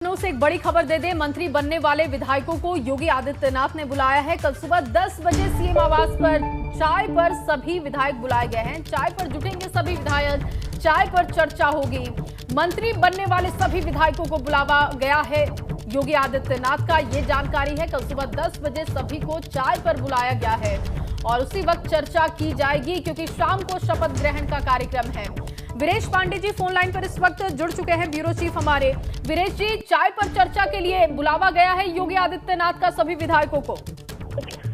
से एक बड़ी खबर दे दें। मंत्री बनने वाले विधायकों को योगी आदित्यनाथ ने बुलाया है। कल सुबह 10 बजे सीएम आवास पर चाय पर सभी विधायक बुलाए गए हैं। चाय पर जुटेंगे सभी विधायक, चाय पर चर्चा होगी। मंत्री बनने वाले सभी विधायकों को बुलावा गया है योगी आदित्यनाथ का, ये जानकारी है। कल सुबह 10 बजे सभी को चाय पर बुलाया गया है और उसी वक्त चर्चा की जाएगी, क्योंकि शाम को शपथ ग्रहण का कार्यक्रम है। वीरेश पांडे जी फोन लाइन पर इस वक्त जुड़ चुके हैं, ब्यूरो चीफ हमारे। वीरेश जी, चाय पर चर्चा के लिए बुलावा गया है योगी आदित्यनाथ का सभी विधायकों को।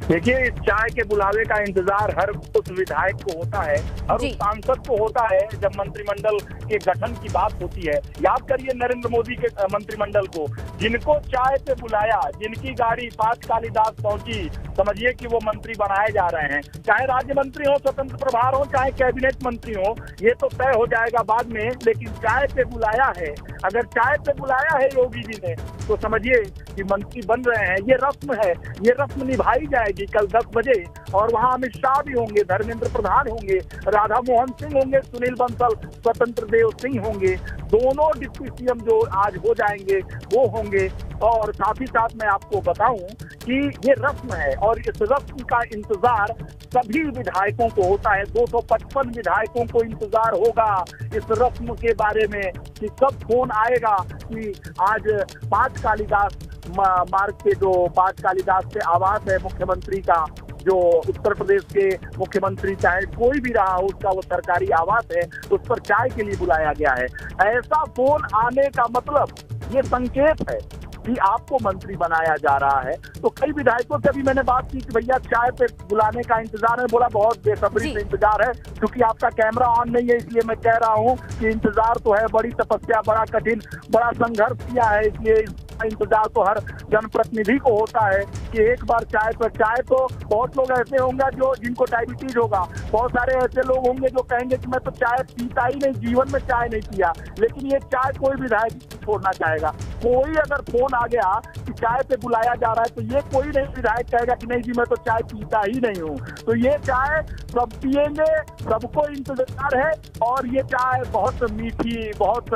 देखिए, इस चाय के बुलावे का इंतजार हर उस विधायक को होता है, हर उस सांसद को होता है जब मंत्रिमंडल के गठन की बात होती है। याद करिए नरेंद्र मोदी के मंत्रिमंडल को, जिनको चाय पे बुलाया, जिनकी गाड़ी 5 कालीदास पहुंची, समझिए कि वो मंत्री बनाए जा रहे हैं। चाहे राज्य मंत्री हो, स्वतंत्र प्रभार हो, चाहे कैबिनेट मंत्री हो, ये तो तय हो जाएगा बाद में, लेकिन चाय पे बुलाया है। अगर चाय पे बुलाया है योगी जी ने, तो समझिए कि मंत्री बन रहे हैं। ये रस्म है, ये रस्म निभाई जाएगी कल 10 बजे। और वहाँ अमित शाह भी होंगे, धर्मेंद्र प्रधान होंगे, राधा मोहन सिंह होंगे, सुनील बंसल, स्वतंत्र देव सिंह होंगे। दोनों डिप्टी सीएम जो आज हो जाएंगे वो होंगे। और साथ ही साथ मैं आपको बताऊं कि ये रस्म है और इस रस्म का इंतजार सभी विधायकों को होता है। 255 विधायकों को इंतजार होगा इस रस्म के बारे में कि कब फोन आएगा कि आज 5 कालीदास मार्ग के जो 5 कालीदास से आवास है मुख्यमंत्री का, जो उत्तर प्रदेश के मुख्यमंत्री चाहे कोई भी रहा हो, उसका वो सरकारी आवास है, उस पर चाय के लिए बुलाया गया है। ऐसा फोन आने का मतलब ये संकेत है कि आपको मंत्री बनाया जा रहा है। तो कई विधायकों से भी मैंने बात की कि भैया चाय पे बुलाने का इंतजार है। बोला बहुत बेसब्री से इंतजार है, क्योंकि आपका कैमरा ऑन नहीं है, इसलिए मैं कह रहा हूँ कि इंतजार तो है। बड़ी तपस्या, बड़ा कठिन, बड़ा संघर्ष किया है, इसलिए इंतजार तो हर जनप्रतिनिधि को होता है कि एक बार चाय पर। चाय तो बहुत लोग ऐसे होंगे जो जिनको डायबिटीज होगा, बहुत सारे ऐसे लोग होंगे जो कहेंगे कि मैं तो चाय पीता ही नहीं, जीवन में चाय नहीं पिया। लेकिन ये चाय कोई विधायक छोड़ना चाहेगा। कोई अगर फोन आ गया कि चाय पे बुलाया जा रहा है, तो ये कोई नहीं विधायक कहेगा कि नहीं जी मैं तो चाय पीता ही नहीं हूँ। तो ये चाय सब पिएंगे, सबको इंतजार है। और ये चाय बहुत मीठी, बहुत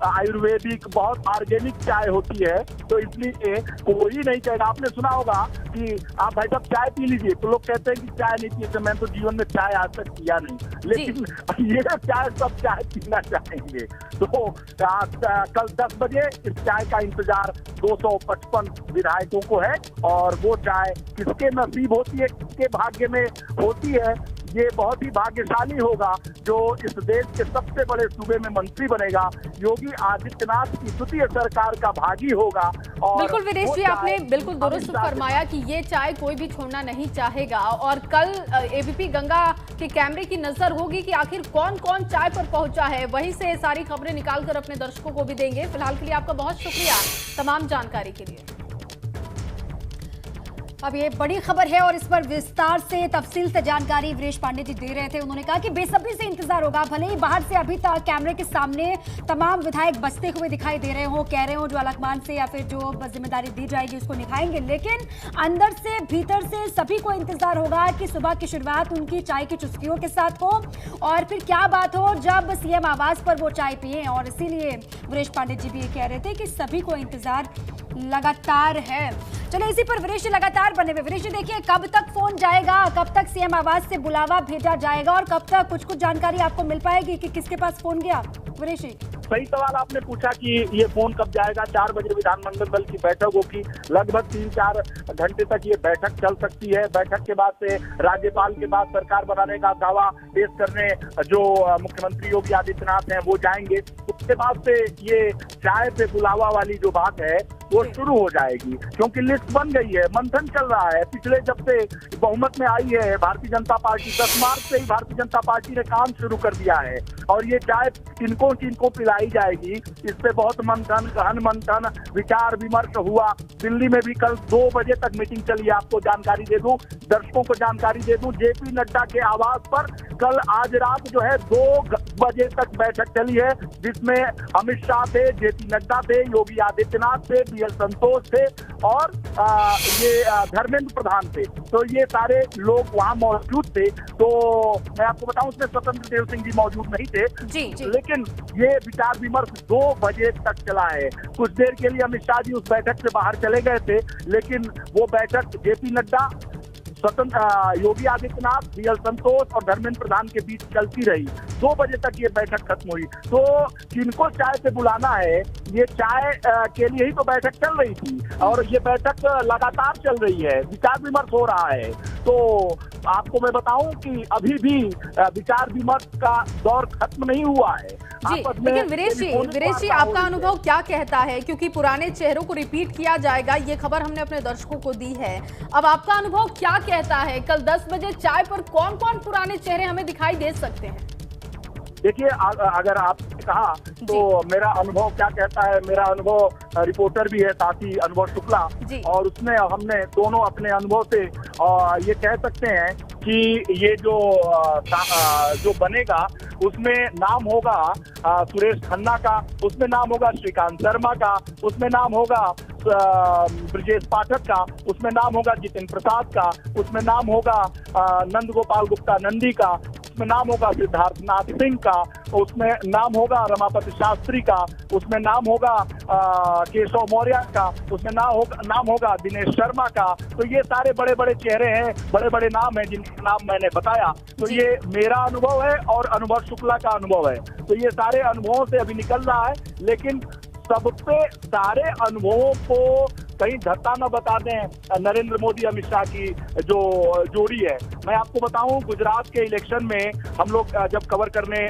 आयुर्वेदिक, बहुत ऑर्गेनिक चाय होती है, तो इसलिए कोई नहीं कहेगा। आपने सुना होगा कि आप भाई साहब चाय पी लीजिए, तो लोग कहते हैं कि चाय नहीं पिए, तो मैं तो जीवन में चाय आज तक पिया नहीं, लेकिन ये चाय सब चाय पीना चाहेंगे। तो कल 10 बजे इस चाय का इंतजार 255 विधायकों को है। और वो चाय किसके नसीब होती है, किसके भाग्य में होती है, ये बहुत ही भाग्यशाली होगा जो इस देश के सबसे बड़े सूबे में मंत्री बनेगा। योगी आदित्यनाथ की द्वितीय सरकार का भागी होगा। और बिल्कुल वीरेश जी, आपने बिल्कुल दुरुस्त फरमाया कि ये चाय कोई भी छोड़ना नहीं चाहेगा। और कल एबीपी गंगा के कैमरे की नजर होगी कि आखिर कौन कौन चाय पर पहुंचा है। वहीं से सारी खबरें निकालकर अपने दर्शकों को भी देंगे। फिलहाल के लिए आपका बहुत शुक्रिया तमाम जानकारी के लिए। अब ये बड़ी खबर है और इस पर विस्तार से तफसील से जानकारी वीरेश पांडे जी दे रहे थे। उन्होंने कहा कि बेसब्री से इंतजार होगा, भले ही बाहर से अभी तक कैमरे के सामने तमाम विधायक बसते हुए दिखाई दे रहे हो, कह रहे हो जो अलकमान से या फिर जो जिम्मेदारी दी जाएगी उसको निभाएंगे, लेकिन अंदर से भीतर से सभी को इंतजार होगा कि सुबह की शुरुआत उनकी चाय की चुस्कियों के साथ हो और फिर क्या बात हो जब सीएम आवास पर वो चाय पिए। और इसीलिए वीरेश पांडे जी भी ये कह रहे थे कि सभी को इंतजार लगातार है। चलिए इसी पर वीरेश जी लगातार बने हुए। वीरेश जी देखिए, कब तक फोन जाएगा, कब तक सीएम आवास से बुलावा भेजा जाएगा और कब तक कुछ जानकारी आपको मिल पाएगी कि किसके पास फोन गया? वीरेश जी, सही सवाल आपने पूछा कि ये फोन कब जाएगा। 4 बजे विधानमंडल दल की बैठक होगी, लगभग 3-4 घंटे तक ये बैठक चल सकती है। बैठक के बाद से राज्यपाल के बाद सरकार बनाने का दावा पेश करने जो मुख्यमंत्री योगी आदित्यनाथ हैं वो जाएंगे। उसके बाद से ये चाय पे बुलावा वाली जो बात है वो शुरू हो जाएगी, क्योंकि लिस्ट बन गई है, मंथन चल रहा है। पिछले जब से बहुमत में आई है भारतीय जनता पार्टी, 10 मार्च से ही भारतीय जनता पार्टी ने काम शुरू कर दिया है। और ये चाय किनको किनको पिलाई जाएगी, इस पे बहुत मंथन, गहन मंथन, विचार विमर्श हुआ। दिल्ली में भी कल 2 बजे तक मीटिंग चली। आपको जानकारी दे दूं, दर्शकों को जानकारी दे दूं, जेपी नड्डा के आवास पर कल आज रात जो है 2 बजे तक बैठक चली है, जिसमें अमित शाह थे, जेपी नड्डा थे, योगी आदित्यनाथ थे, BL संतोष थे और ये धर्मेंद्र प्रधान थे। तो ये सारे लोग वहां मौजूद थे। तो मैं आपको बताऊं उसमें स्वतंत्र देव सिंह जी मौजूद नहीं थे जी। लेकिन ये विचार विमर्श 2 बजे तक चला है। कुछ देर के लिए अमित शाह जी उस बैठक से बाहर चले गए थे, लेकिन वो बैठक जेपी नड्डा, स्वतंत्र योगी आदित्यनाथ, BL संतोष और धर्मेंद्र प्रधान के बीच चलती रही। 2 बजे तक ये बैठक खत्म हुई। तो किनको चाय पे बुलाना है, ये चाय के लिए ही तो बैठक चल रही थी और ये बैठक लगातार चल रही है, विचार विमर्श हो रहा है। तो आपको मैं बताऊं कि अभी भी विचार विमर्श का दौर खत्म नहीं हुआ है। जी, लेकिन वीरेश जी आपका अनुभव क्या कहता है, क्योंकि पुराने चेहरों को रिपीट किया जाएगा, ये खबर हमने अपने दर्शकों को दी है। अब आपका अनुभव क्या कहता है, कल 10 बजे चाय पर कौन कौन पुराने चेहरे हमें दिखाई दे सकते हैं? देखिए, अगर आपने कहा तो मेरा अनुभव क्या कहता है, मेरा अनुभव रिपोर्टर भी है साथी अनुभव शुक्ला, और उसमें हमने दोनों अपने अनुभव से ये कह सकते हैं कि ये जो बनेगा उसमें नाम होगा सुरेश खन्ना का, उसमें नाम होगा श्रीकांत शर्मा का, उसमें नाम होगा ब्रजेश पाठक का, उसमें नाम होगा जितिन प्रसाद का, उसमें नाम होगा नंद गोपाल गुप्ता नंदी का, उसमें नाम होगा सिद्धार्थ नाथ सिंह का, उसमें नाम होगा रमापति शास्त्री का, उसमें नाम होगा केशव मौर्य का, उसमें नाम होगा दिनेश शर्मा का। तो ये सारे बड़े बड़े चेहरे हैं, बड़े बड़े नाम हैं जिनके नाम मैंने बताया। तो ये मेरा अनुभव है और अनुभव शुक्ला का अनुभव है। तो ये सारे अनुभवों से अभी निकल रहा है, लेकिन सबसे सारे अनुभवों को कहीं धक्का न बता दें नरेंद्र मोदी अमित शाह की जो जोड़ी है। मैं आपको बताऊं, गुजरात के इलेक्शन में हम लोग जब कवर करने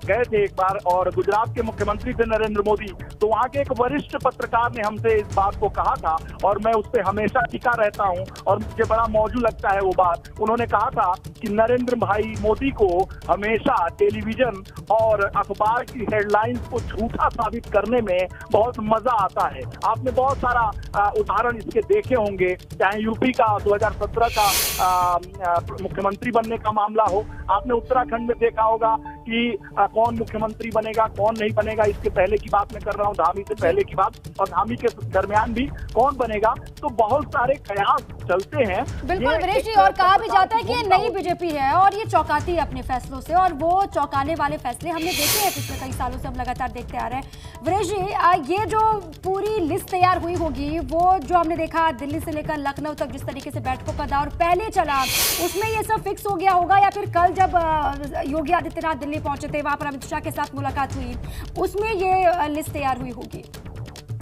गए थे एक बार, और गुजरात के मुख्यमंत्री थे नरेंद्र मोदी, तो वहां के एक वरिष्ठ पत्रकार ने हमसे इस बात को कहा था और मैं उस पर हमेशा टिका रहता हूं और मुझे बड़ा मौजू लगता है वो बात। उन्होंने कहा था कि नरेंद्र भाई मोदी को हमेशा टेलीविजन और अखबार की हेडलाइंस को झूठा साबित करने में बहुत मजा आता है। आपने बहुत सारा उदाहरण इसके देखे होंगे, चाहे यूपी का 2017 का मुख्यमंत्री बनने का मामला हो, आपने उत्तराखंड में देखा होगा कि कौन मुख्यमंत्री बनेगा कौन नहीं बनेगा। इसके पहले की बात मैं कर रहा हूँ, धामी से पहले की बात, और धामी के दरमियान भी कौन बनेगा। तो बहुत सारे कयास चलते हैं। बिल्कुल वीरेश जी, और कहा भी जाता है कि ये नई बीजेपी है और ये चौंकाती है अपने फैसलों से, और वो चौंकाने वाले फैसले हमने देखे हैं पिछले कई सालों से, हम लगातार देखते आ रहे हैं। वीरेश जी, ये जो पूरी लिस्ट तैयार हुई होगी, वो जो हमने देखा दिल्ली से लेकर लखनऊ तक जिस तरीके से बैठकों का दौर पहले चला, उसमें ये सब फिक्स हो गया होगा, या फिर कल जब योगी आदित्यनाथ दिल्ली पहुंचे थे, वहां पर अमित शाह के साथ मुलाकात हुई, उसमें ये लिस्ट तैयार हुई होगी?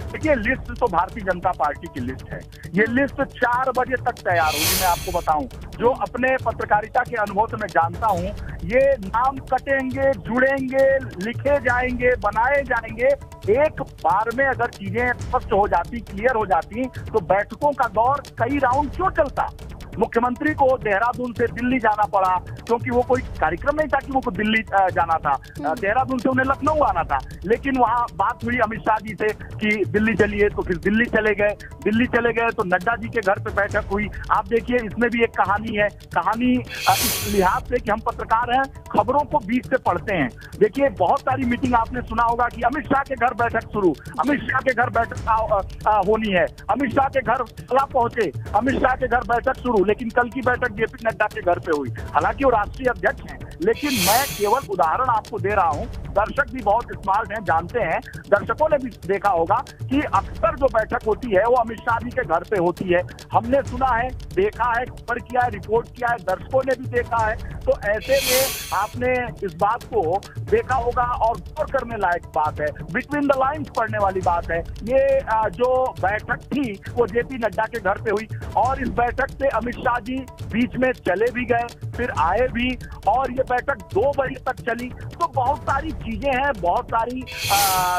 देखिए, लिस्ट तो भारतीय जनता पार्टी की लिस्ट है। ये लिस्ट 4 बजे तक तैयार होगी। मैं आपको बताऊं, जो अपने पत्रकारिता के अनुभव से मैं जानता हूं, ये नाम कटेंगे, जुड़ेंगे, लिखे जाएंगे, बनाए जाएंगे। एक बार में अगर चीजें स्पष्ट हो जाती, क्लियर हो जाती, तो बैठकों का दौर कई राउंड क्यों चलता। मुख्यमंत्री को देहरादून से दिल्ली जाना पड़ा क्योंकि वो कोई कार्यक्रम नहीं था कि वो को दिल्ली जाना था, देहरादून से उन्हें लखनऊ आना था। लेकिन वहां बात हुई अमित शाह जी से कि दिल्ली चलिए, तो फिर दिल्ली चले गए तो नड्डा जी के घर पे बैठक हुई। आप देखिए, इसमें भी एक कहानी है। कहानी इस लिहाज से कि हम पत्रकार हैं, खबरों को बीच से पढ़ते हैं। देखिए, बहुत सारी मीटिंग आपने सुना होगा कि अमित शाह के घर बैठक शुरू, अमित शाह के घर बैठक होनी है, अमित शाह के घर पहुंचे, अमित शाह के घर बैठक शुरू। लेकिन कल की बैठक जेपी नड्डा के घर पे हुई। हालांकि वो राष्ट्रीय अध्यक्ष हैं, लेकिन मैं केवल उदाहरण आपको दे रहा हूं। दर्शक भी बहुत स्मार्ट हैं, जानते हैं, दर्शकों ने भी देखा होगा कि अक्सर जो बैठक होती है वो अमित शाह जी के घर पे होती है। हमने सुना है, देखा है, खबर किया है, रिपोर्ट किया है, दर्शकों ने भी देखा है। तो ऐसे में आपने इस बात को देखा होगा और गौर करने लायक बात है, बिटवीन द लाइन्स पढ़ने वाली बात है। ये जो बैठक थी वो जेपी नड्डा के घर पे हुई और इस बैठक से अमित शाह जी बीच में चले भी गए, फिर आए भी, और ये बैठक 2 बजे तक चली। तो बहुत सारी चीजें हैं, बहुत सारी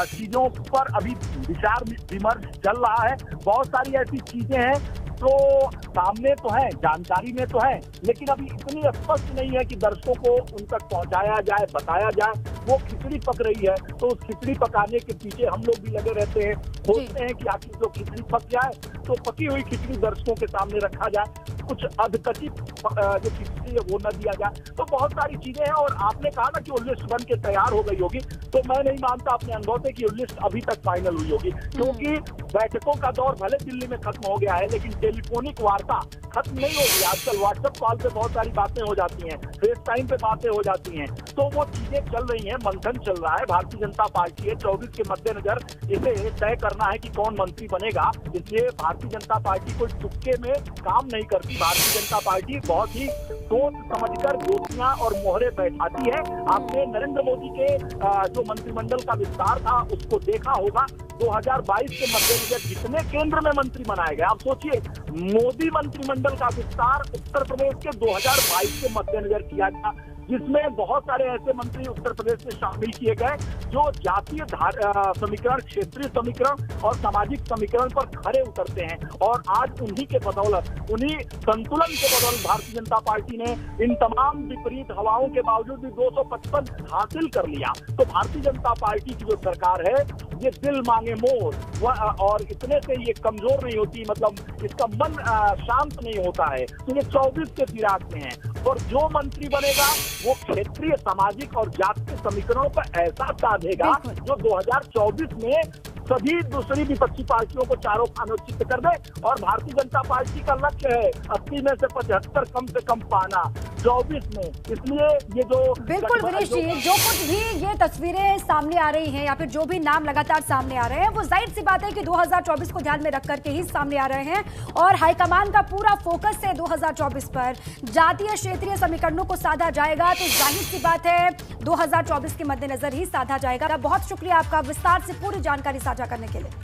चीजों पर अभी विचार विमर्श चल रहा है। बहुत सारी ऐसी चीजें हैं तो सामने तो है, जानकारी में तो है, लेकिन अभी इतनी स्पष्ट नहीं है कि दर्शकों को उन तक पहुंचाया जाए, बताया जाए। वो खिचड़ी पक रही है, तो उस खिचड़ी पकाने के पीछे हम लोग भी लगे रहते हैं, सोचते हैं कि आखिर जो खिचड़ी पक जाए तो पकी हुई खिचड़ी दर्शकों के सामने रखा जाए, कुछ अधकची जो खिचड़ी है वो न दिया जाए। तो बहुत सारी चीजें हैं। और आपने कहा ना कि वो लिस्ट बन के तैयार हो गई होगी, तो मैं नहीं मानता अपने अनुभव से कि वो लिस्ट अभी तक फाइनल हुई होगी, क्योंकि बैठकों का दौर भले दिल्ली में खत्म हो गया है, लेकिन टेलीफोनिक वार्ता खत्म नहीं होगी। आजकल व्हाट्सएप कॉल पे बहुत सारी बातें हो जाती हैं, फेस टाइम पे बातें हो जाती हैं, तो वो चीजें चल रही हैं, मंथन चल रहा है। भारतीय जनता पार्टी है 24 के मद्देनजर इसे तय करना है कि कौन मंत्री बनेगा, इसलिए भारतीय जनता पार्टी कोई तुक्के में काम नहीं करती। भारतीय जनता पार्टी बहुत ही सोच समझकर गोतियां और मोहरे बैठाती है। आपने नरेंद्र मोदी के जो मंत्रिमंडल का विस्तार था उसको देखा होगा। 2022 के मद्देनजर जितने केंद्र में मंत्री बनाए गए, आप सोचिए मोदी मंत्रिमंडल का विस्तार उत्तर प्रदेश के 2022 के मद्देनजर किया गया, जिसमें बहुत सारे ऐसे मंत्री उत्तर प्रदेश में शामिल किए गए जो जातीय समीकरण, क्षेत्रीय समीकरण और सामाजिक समीकरण पर खरे उतरते हैं। और आज उन्हीं के बदौलत, उन्हीं संतुलन के बदौलत भारतीय जनता पार्टी ने इन तमाम विपरीत हवाओं के बावजूद भी 255 हासिल कर लिया। तो भारतीय जनता पार्टी की जो सरकार है ये दिल मांगे मोर, और इतने से ये कमजोर नहीं होती, मतलब इसका मन शांत नहीं होता है। तो ये 24 के फिराक में है, और जो मंत्री बनेगा वो क्षेत्रीय, सामाजिक और जातीय समीकरणों पर ऐसा साधेगा जो 2024 में सभी दूसरी विपक्षी पार्टियों को चारों खानों चित्त कर दे। और भारतीय जनता पार्टी का लक्ष्य है 80 में से 75 कम से कम पाना 24 में। इसलिए ये जो बिल्कुल विनेश जी, जो कुछ भी ये तस्वीरें सामने आ रही हैं या फिर जो भी नाम लगातार सामने आ रहे हैं, वो जाहिर सी बात है कि 2024 को ध्यान में रख करके ही सामने आ रहे हैं। और हाईकमान का पूरा फोकस है 2024 पर, जातीय क्षेत्रीय समीकरणों को साधा जाएगा, तो जाहिर सी बात है 2024 के मद्देनजर ही साधा जाएगा। बहुत शुक्रिया आपका विस्तार से पूरी जानकारी साझा करने के लिए।